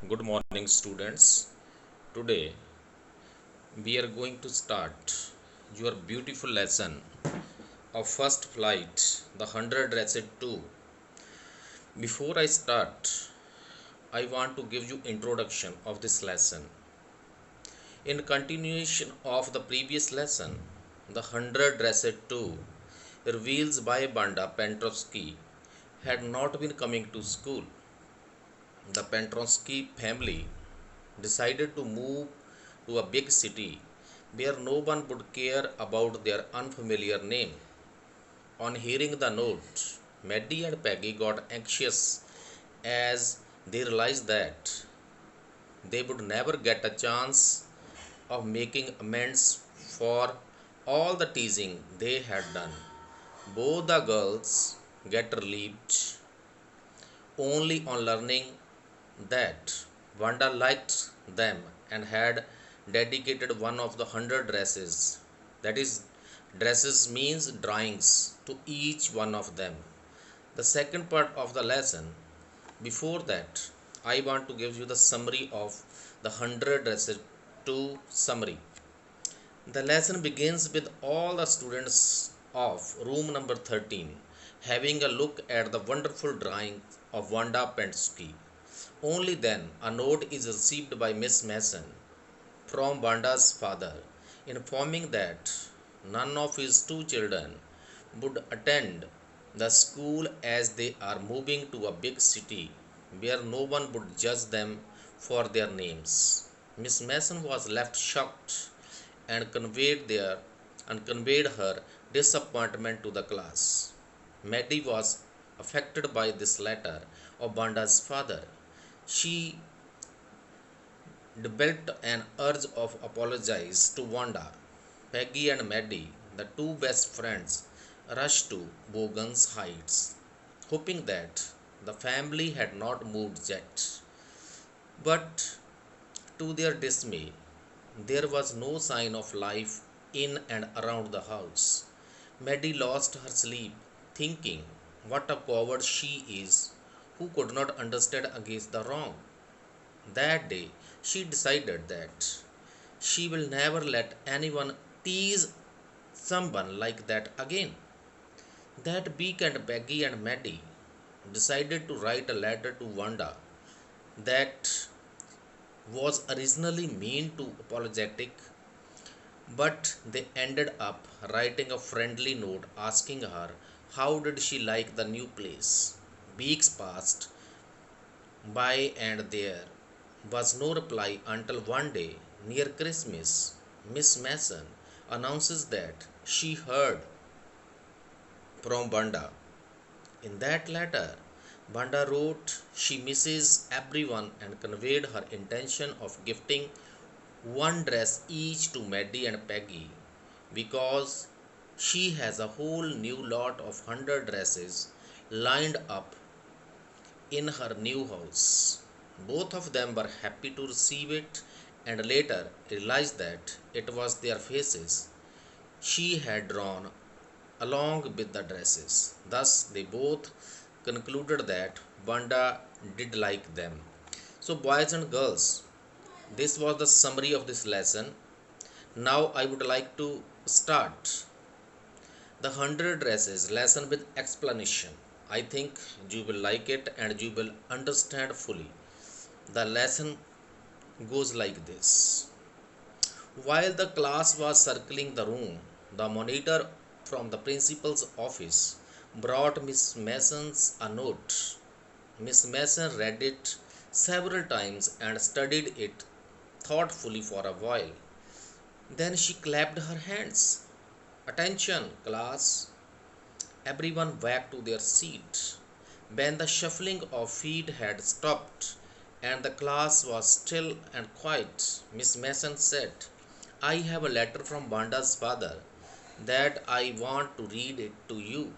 Good morning, students. Today we are going to start your beautiful lesson of first flight, the 100 Reset 2. Before I start, I want to give you introduction of this lesson. In continuation of the previous lesson, the 100 Reset 2 reveals why Banda Petrovsky had not been coming to school. The Petrovsky family decided to move to a big city where no one would care about their unfamiliar name. On hearing the note, Maddie and Peggy got anxious as they realized that they would never get a chance of making amends for all the teasing they had done. Both the girls get relieved only on learning that Wanda liked them and had dedicated one of the 100 dresses. That is, dresses means drawings to each one of them. The second part of the lesson, before that, I want to give you the summary of the 100 dresses to summary. The lesson begins with all the students of room number 13 having a look at the wonderful drawing of Wanda Pentsky. Only then a note is received by Miss Mason from Wanda's father informing that none of his two children would attend the school as they are moving to a big city where no one would judge them for their names. Miss Mason was left shocked and conveyed her disappointment to the class. Maddie was affected by this letter of Banda's father. She developed an urge of apologize to Wanda. Peggy and Maddie, the two best friends, rushed to Bogan's Heights, hoping that the family had not moved yet. But to their dismay, there was no sign of life in and around the house. Maddie lost her sleep, thinking what a coward she is, who could not understand against the wrong. That day, she decided that she will never let anyone tease someone like that again. That week, and Peggy and Maddie decided to write a letter to Wanda that was originally meant to apologetic, but they ended up writing a friendly note asking her how did she like the new place. Weeks passed by and there was no reply until one day near Christmas, Miss Mason announces that she heard from Banda. In that letter, Banda wrote she misses everyone and conveyed her intention of gifting one dress each to Maddie and Peggy because she has a whole new lot of 100 dresses lined up in her new house. Both of them were happy to receive it and later realized that it was their faces she had drawn along with the dresses. Thus, they both concluded that Wanda did like them. So, boys and girls, this was the summary of this lesson. Now, I would like to start the 100 dresses lesson with explanation. I think you will like it and you will understand fully. The lesson goes like this. While the class was circling the room, the monitor from the principal's office brought Miss Mason's a note. Miss Mason read it several times and studied it thoughtfully for a while. Then she clapped her hands. Attention, class! Everyone back to their seat. When the shuffling of feet had stopped and the class was still and quiet, Miss Mason said, I have a letter from Banda's father that I want to read it to you.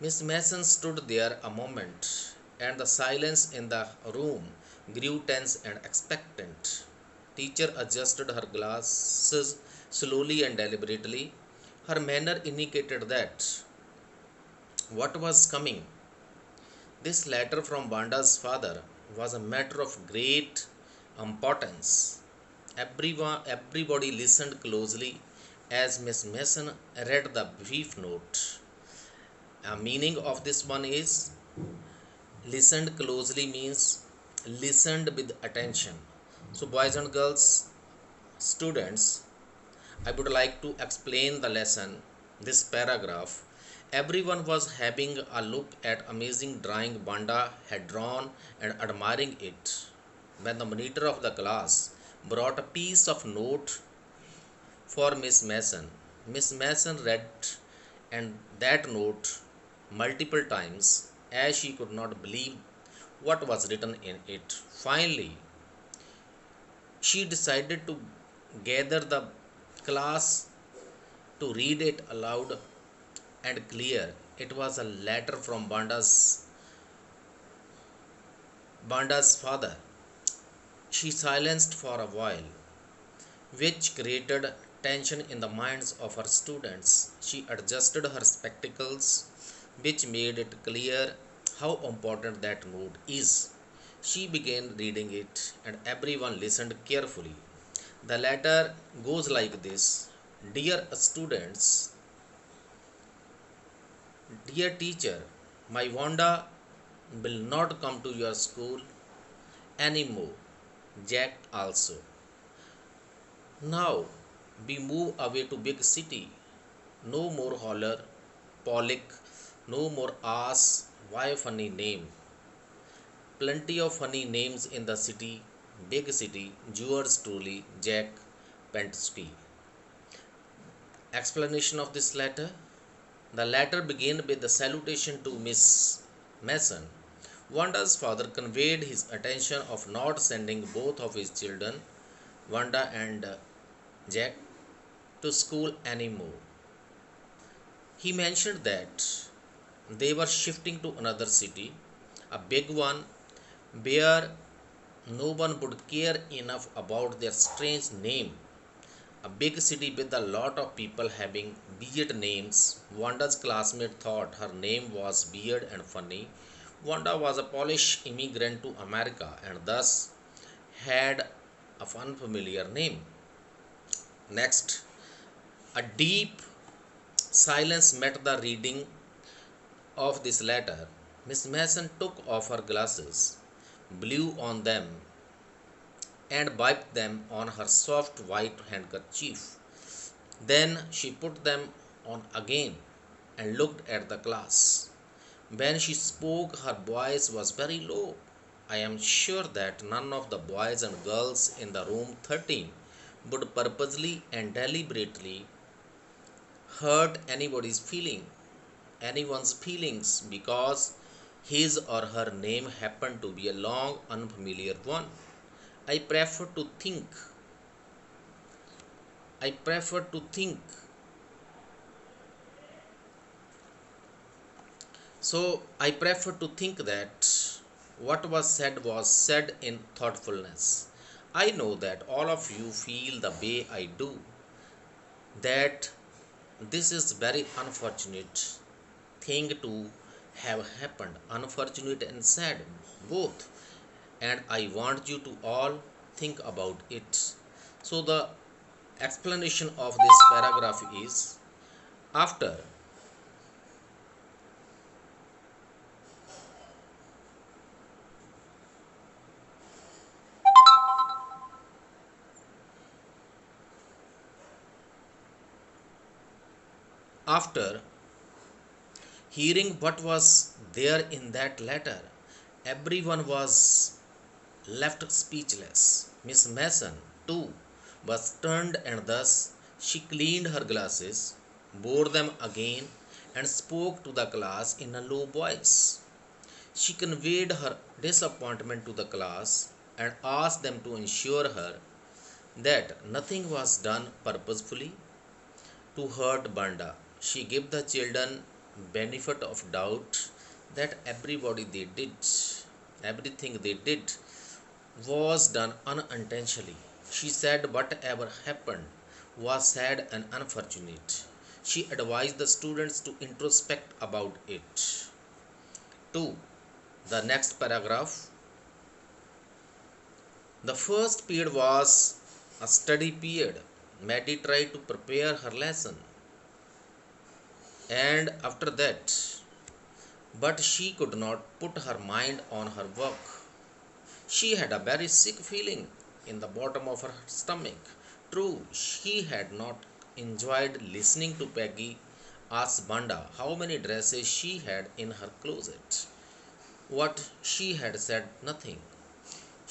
Miss Mason stood there a moment, and the silence in the room grew tense and expectant. Teacher adjusted her glasses slowly and deliberately. Her manner indicated that what was coming. This letter from Banda's father was a matter of great importance. Everybody listened closely as Miss Mason read the brief note. A meaning of this one is listened closely means listened with attention. So, boys and girls, students, I would like to explain the lesson, this paragraph. Everyone was having a look at amazing drawing Banda had drawn and admiring it. When the monitor of the class brought a piece of note for Miss Mason read and that note multiple times as she could not believe what was written in it. Finally, she decided to gather the class to read it aloud and clear. It was a letter from Banda's father. She silenced for a while, which created tension in the minds of her students. She adjusted her spectacles, which made it clear how important that note is. She began reading it, and everyone listened carefully. The letter goes like this: Dear students, dear teacher, my Wanda will not come to your school anymore. Jack also. Now we move away to big city. No more holler, Pollock, no more ask why funny name. Plenty of funny names in the city, big city, yours truly, Jack Pentsky. Explanation of this letter. The letter began with the salutation to Miss Mason. Wanda's father conveyed his attention of not sending both of his children, Wanda and Jack, to school anymore. He mentioned that they were shifting to another city, a big one, where no one would care enough about their strange name. A big city with a lot of people having weird names. Wanda's classmate thought her name was weird and funny. Wanda was a Polish immigrant to America and thus had a unfamiliar name. Next, a deep silence met the reading of this letter. Miss Mason took off her glasses, blew on them, and wiped them on her soft white handkerchief. Then she put them on again and looked at the class. When she spoke, her voice was very low. I am sure that none of the boys and girls in the room 13 would purposely and deliberately hurt anyone's feelings because his or her name happened to be a long unfamiliar one. I prefer to think I prefer to think I prefer to think that what was said in thoughtfulness. I know that all of you feel the way I do, that this is very unfortunate thing to have happened, unfortunate and sad both, and I want you to all think about it. So the explanation of this paragraph is after after hearing what was there in that letter, everyone was left speechless. Miss Mason, too, was turned, and thus she cleaned her glasses, bore them again, and spoke to the class in a low voice. She conveyed her disappointment to the class and asked them to assure her that nothing was done purposefully to hurt Banda. She gave the children benefit of doubt that everything they did was done unintentionally. She said whatever happened was sad and unfortunate. She advised the students to introspect about it. 2. The next paragraph. The first period was a study period. Maddie tried to prepare her lesson, and after that, but she could not put her mind on her work. She had a very sick feeling in the bottom of her stomach. True, she had not enjoyed listening to Peggy ask Banda how many dresses she had in her closet. What she had said nothing.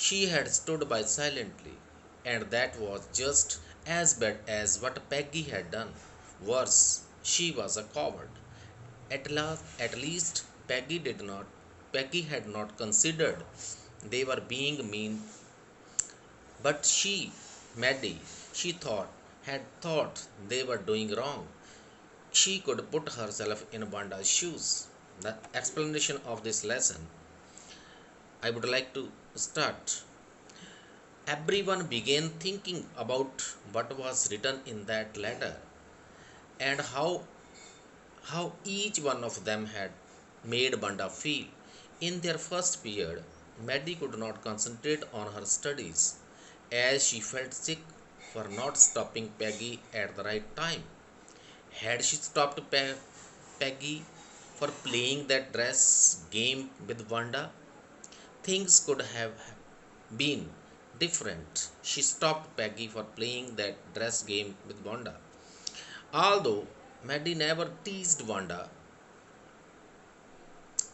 She had stood by silently, and that was just as bad as what Peggy had done. Worse, she was a coward. At least Peggy had not considered they were being mean, but Maddie, she had thought they were doing wrong. She could put herself in Banda's shoes. The explanation of this lesson, I would like to start. Everyone began thinking about what was written in that letter and how each one of them had made Banda feel. In their first period, Maddie could not concentrate on her studies as she felt sick for not stopping Peggy at the right time. Had she stopped Peggy for playing that dress game with Wanda, things could have been different. She stopped Peggy for playing that dress game with Wanda. Although Maddie never teased Wanda,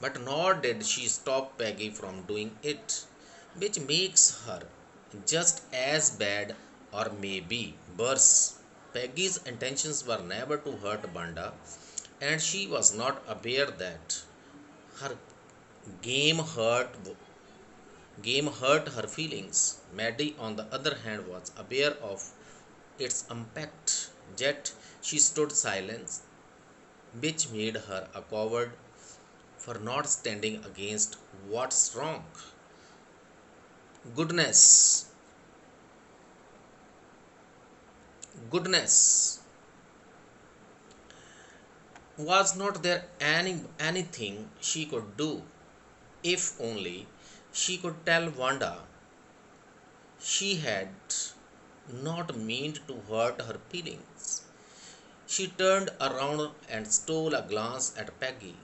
but nor did she stop Peggy from doing it, which makes her just as bad or maybe worse. Peggy's intentions were never to hurt Wanda, and she was not aware that her game hurt game hurt her feelings. Maddie, on the other hand, was aware of its impact, yet she stood silent, which made her a coward for not standing against what's wrong. Goodness, goodness, was not there anything she could do? If only she could tell Wanda she had not meant to hurt her feelings. She turned around and stole a glance at Peggy,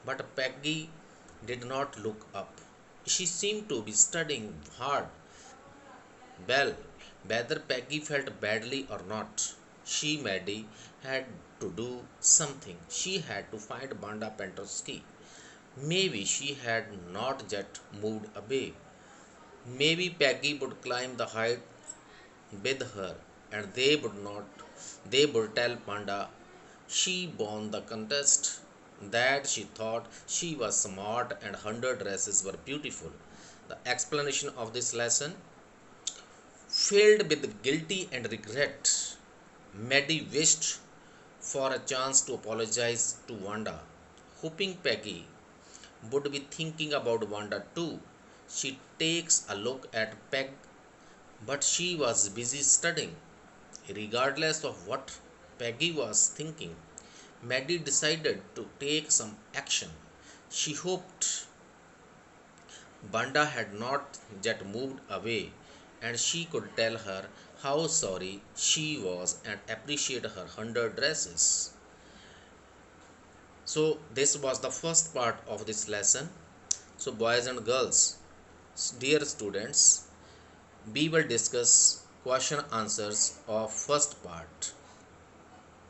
but Peggy did not look up. She seemed to be studying hard. Well, whether Peggy felt badly or not, Maddie, had to do something. She had to find Banda Pentovsky. Maybe she had not yet moved away. Maybe Peggy would climb the height with her, and they would tell Panda she won the contest, that she thought she was smart and her dresses were beautiful. The explanation of this lesson, filled with guilty and regret, Maddie wished for a chance to apologize to Wanda, hoping Peggy would be thinking about Wanda too. She takes a look at Peg, but she was busy studying. Regardless of what Peggy was thinking, Maddie decided to take some action. She hoped Banda had not yet moved away and she could tell her how sorry she was and appreciate her 100 dresses. So, this was the first part of this lesson. So, boys and girls, dear students, we will discuss question answers of first part.